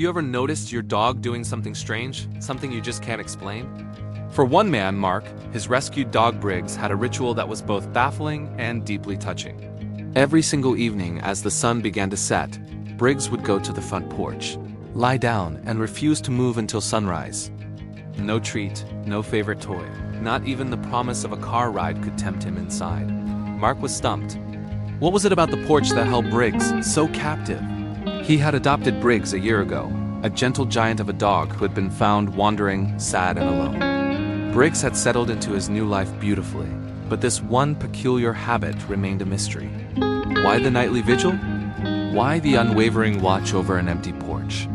you ever noticed your dog doing something strange, something you just can't explain? For one man, Mark, his rescued dog Briggs had a ritual that was both baffling and deeply touching. Every single evening as the sun began to set, Briggs would go to the front porch, lie down, and refuse to move until sunrise. No treat, no favorite toy, not even the promise of a car ride could tempt him inside. Mark was stumped. What was it about the porch that held Briggs so captive? He had adopted Briggs a year ago, a gentle giant of a dog who had been found wandering, sad and alone. Briggs had settled into his new life beautifully, but this one peculiar habit remained a mystery. Why the nightly vigil? Why the unwavering watch over an empty porch?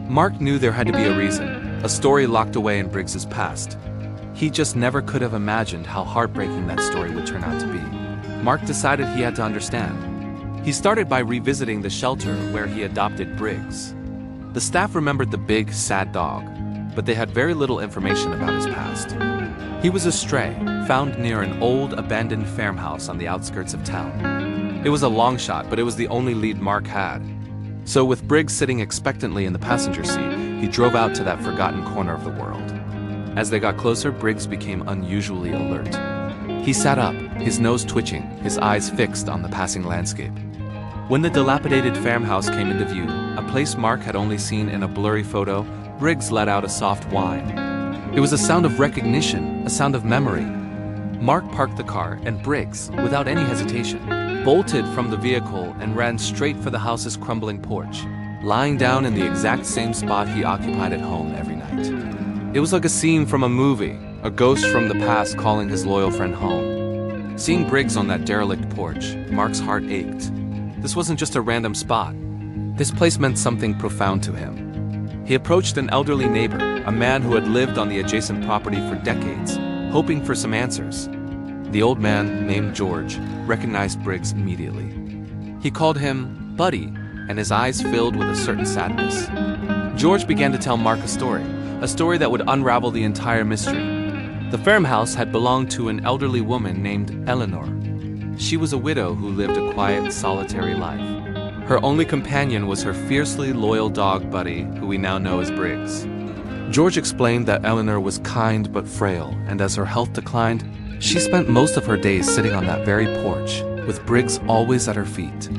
Mark knew there had to be a reason, a story locked away in Briggs's past. He just never could have imagined how heartbreaking that story would turn out to be. Mark decided he had to understand. He started by revisiting the shelter where he adopted Briggs. The staff remembered the big, sad dog, but they had very little information about his past. He was a stray, found near an old, abandoned farmhouse on the outskirts of town. It was a long shot, but it was the only lead Mark had. So with Briggs sitting expectantly in the passenger seat, he drove out to that forgotten corner of the world. As they got closer, Briggs became unusually alert. He sat up, his nose twitching, his eyes fixed on the passing landscape. When the dilapidated farmhouse came into view, a place Mark had only seen in a blurry photo, Briggs let out a soft whine. It was a sound of recognition, a sound of memory. Mark parked the car, and Briggs, without any hesitation, bolted from the vehicle and ran straight for the house's crumbling porch, lying down in the exact same spot he occupied at home every night. It was like a scene from a movie, a ghost from the past calling his loyal friend home. Seeing Briggs on that derelict porch, Mark's heart ached. This wasn't just a random spot. This place meant something profound to him. He approached an elderly neighbor, a man who had lived on the adjacent property for decades, hoping for some answers. The old man, named George, recognized Briggs immediately. He called him Buddy, and his eyes filled with a certain sadness. George began to tell Mark a story that would unravel the entire mystery. The farmhouse had belonged to an elderly woman named Eleanor. She was a widow who lived a quiet, solitary life. Her only companion was her fiercely loyal dog Buddy, who we now know as Briggs. George explained that Eleanor was kind but frail, and as her health declined, she spent most of her days sitting on that very porch, with Briggs always at her feet.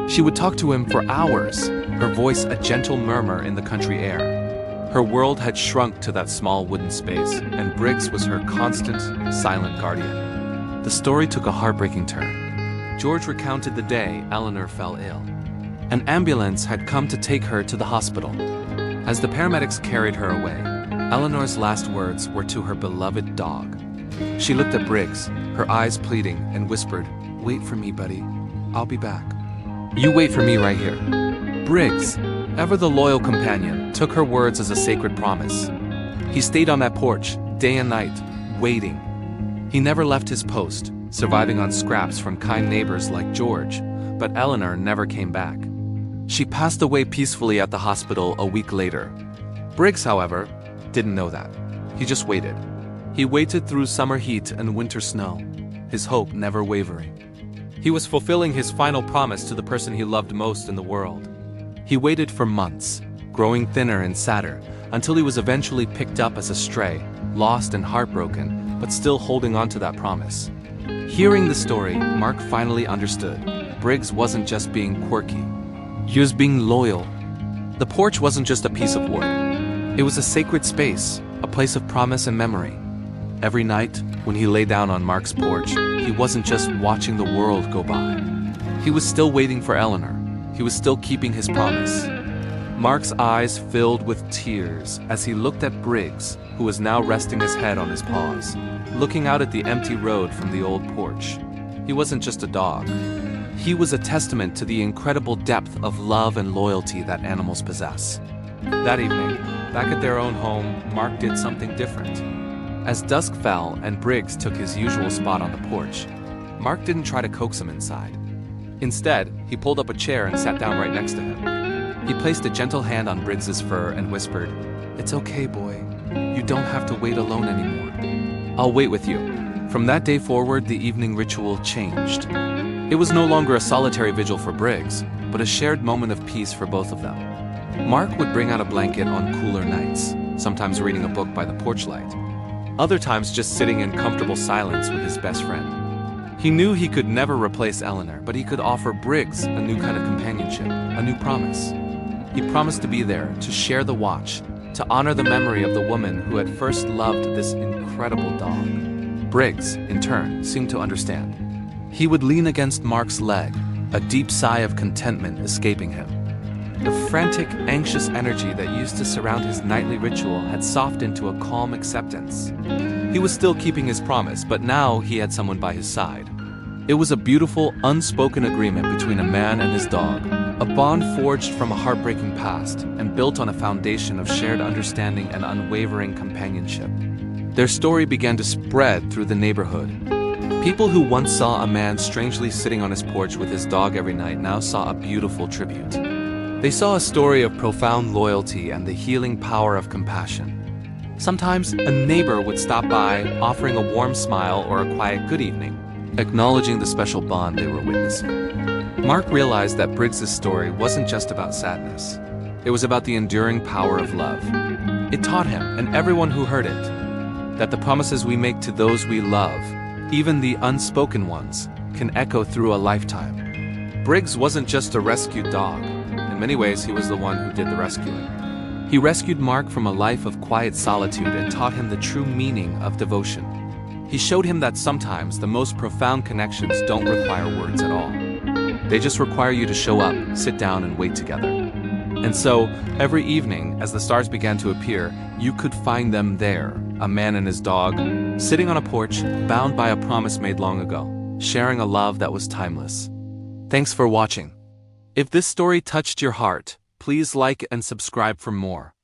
She would talk to him for hours, her voice a gentle murmur in the country air. Her world had shrunk to that small wooden space, and Briggs was her constant, silent guardian. The story took a heartbreaking turn. George recounted the day Eleanor fell ill. An ambulance had come to take her to the hospital. As the paramedics carried her away, Eleanor's last words were to her beloved dog. She looked at Briggs, her eyes pleading, and whispered, "Wait for me, buddy. I'll be back. You wait for me right here." Briggs, ever the loyal companion, took her words as a sacred promise. He stayed on that porch, day and night, waiting. He never left his post, surviving on scraps from kind neighbors like George, but Eleanor never came back. She passed away peacefully at the hospital a week later. Briggs, however, didn't know that. He just waited. He waited through summer heat and winter snow, his hope never wavering. He was fulfilling his final promise to the person he loved most in the world. He waited for months, growing thinner and sadder, until he was eventually picked up as a stray, lost and heartbroken, but still holding on to that promise. Hearing the story, Mark finally understood. Briggs wasn't just being quirky. He was being loyal. The porch wasn't just a piece of wood. It was a sacred space, a place of promise and memory. Every night, when he lay down on Mark's porch, he wasn't just watching the world go by. He was still waiting for Eleanor. He was still keeping his promise. Mark's eyes filled with tears as he looked at Briggs, who was now resting his head on his paws, looking out at the empty road from the old porch. He wasn't just a dog. He was a testament to the incredible depth of love and loyalty that animals possess. That evening, back at their own home, Mark did something different. As dusk fell and Briggs took his usual spot on the porch, Mark didn't try to coax him inside. Instead, he pulled up a chair and sat down right next to him. He placed a gentle hand on Briggs's fur and whispered, "It's okay, boy. You don't have to wait alone anymore. I'll wait with you." From that day forward, the evening ritual changed. It was no longer a solitary vigil for Briggs, but a shared moment of peace for both of them. Mark would bring out a blanket on cooler nights, sometimes reading a book by the porch light. Other times just sitting in comfortable silence with his best friend. He knew he could never replace Eleanor, but he could offer Briggs a new kind of companionship, a new promise. He promised to be there, to share the watch, to honor the memory of the woman who had first loved this incredible dog. Briggs, in turn, seemed to understand. He would lean against Mark's leg, a deep sigh of contentment escaping him. The frantic, anxious energy that used to surround his nightly ritual had softened to a calm acceptance. He was still keeping his promise, but now he had someone by his side. It was a beautiful, unspoken agreement between a man and his dog, a bond forged from a heartbreaking past and built on a foundation of shared understanding and unwavering companionship. Their story began to spread through the neighborhood. People who once saw a man strangely sitting on his porch with his dog every night now saw a beautiful tribute. They saw a story of profound loyalty and the healing power of compassion. Sometimes a neighbor would stop by, offering a warm smile or a quiet good evening, acknowledging the special bond they were witnessing. Mark realized that Briggs's story wasn't just about sadness. It was about the enduring power of love. It taught him, and everyone who heard it, that the promises we make to those we love, even the unspoken ones, can echo through a lifetime. Briggs wasn't just a rescued dog. In many ways, he was the one who did the rescuing. He rescued Mark from a life of quiet solitude and taught him the true meaning of devotion. He showed him that sometimes the most profound connections don't require words at all. They just require you to show up, sit down, and wait together. And so, every evening, as the stars began to appear, you could find them there, a man and his dog, sitting on a porch, bound by a promise made long ago, sharing a love that was timeless. Thanks for watching. If this story touched your heart, please like and subscribe for more.